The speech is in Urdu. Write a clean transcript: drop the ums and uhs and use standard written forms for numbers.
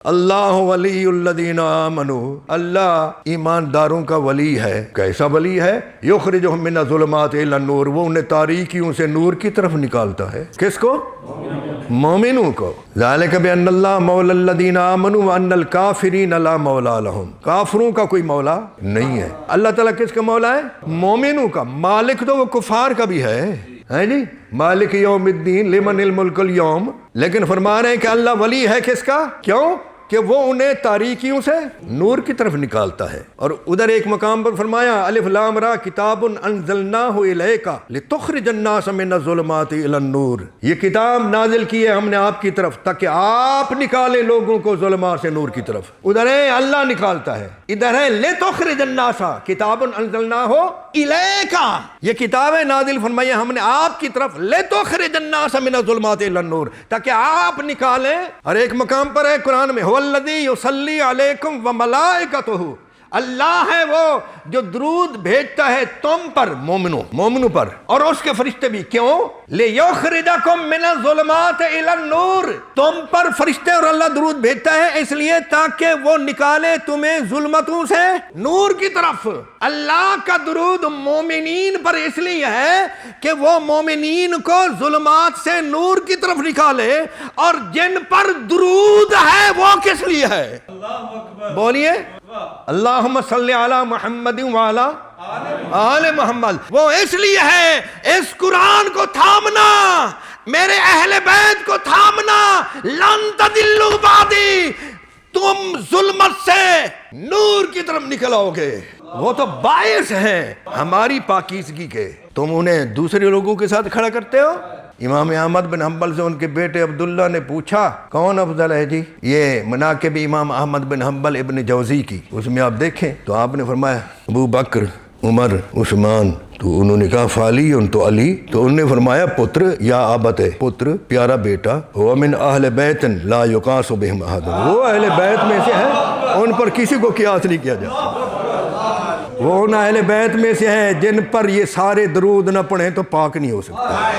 اللہ ولی الذین آمنوا، اللہ ایمانداروں کا ولی ہے۔ کیسا ولی ہے؟ یخرجہم من الظلمات الی النور، وہ انہیں تاریکیوں سے نور کی طرف نکالتا ہے۔ کس کو؟ مومنوں کو۔ ذالک بان اللہ مولی الذین آمنوا وان الکافرین لا مولا لہم، کافروں کا کوئی مولا نہیں ہے۔ اللہ تعالیٰ کس کا مولا ہے؟ مومنوں کا۔ مالک تو وہ کفار کا بھی ہے جی، مالک یوم الدین لمن الملک اليوم، لیکن فرما رہے ہیں کہ اللہ ولی ہے کس کا؟ کیوں؟ کہ وہ انہیں تاریکیوں سے نور کی طرف نکالتا ہے۔ اور ادھر ایک مقام پر فرمایا الف لام را کتاب انزلناہ الیک لتخرج الناس من الظلمات الی النور، یہ کتاب نازل کی ہے ہم نے آپ کی طرف تاکہ آپ نکالے لوگوں کو ظلمات سے نور کی طرف۔ ادھر ہے اللہ نکالتا ہے، ادھر ہے لتخرج الناس، کتاب انزلناہ الیک، یہ کتاب ہے نازل فرمائی ہم نے آپ کی طرف، لتخرج الناس من الظلمات الی النور، تاکہ آپ نکالیں۔ اور ایک مقام پر ہے قرآن میں الذی یصلی علیکم وملائکتہ، اللہ ہے وہ جو درود بھیجتا ہے تم پر، مومنوں پر، اور اس کے فرشتے بھی۔ کیوں؟ لیخرجکم من الظلمات الی النور، تم پر فرشتے اور اللہ درود بھیجتا ہے اس لیے تاکہ وہ نکالے تمہیں ظلمتوں سے نور کی طرف۔ اللہ کا درود مومنین پر اس لیے ہے کہ وہ مومنین کو ظلمات سے نور کی طرف نکالے، اور جن پر درود ہے وہ کس لیے ہے؟ بولیے اللہم صلی علی محمد وعلی آل محمد، وہ اس لیے ہے اس قرآن کو تھامنا، میرے اہل بیت کو تھامنا، لن تضلوا بعدی، تم ظلمت سے نور کی طرف نکل آؤ گے۔ وہ تو باعث ہیں ہماری پاکیزگی کے، تم انہیں دوسرے لوگوں کے ساتھ کھڑا کرتے ہو۔ امام احمد بن حنبل سے ان کے بیٹے عبداللہ نے پوچھا کون افضل ہے جی؟ یہ مناقب امام احمد بن حنبل ابن جوزی کی، اس میں آپ دیکھیں تو آپ نے فرمایا ابو بکر، عمر، عثمان، تو انہوں نے کہا فعلی تو علی، تو انہوں نے فرمایا پتر یا آبت، پتر پیارا بیٹا، وہ من اہل بیت لا یقاس بہم احد، وہ اہل بیت میں سے ہے ان پر کسی کو قیاس نہیں کیا جاتا، وہ ان اہل بیت میں سے ہیں جن پر یہ سارے درود نہ پڑھیں تو پاک نہیں ہو سکتا۔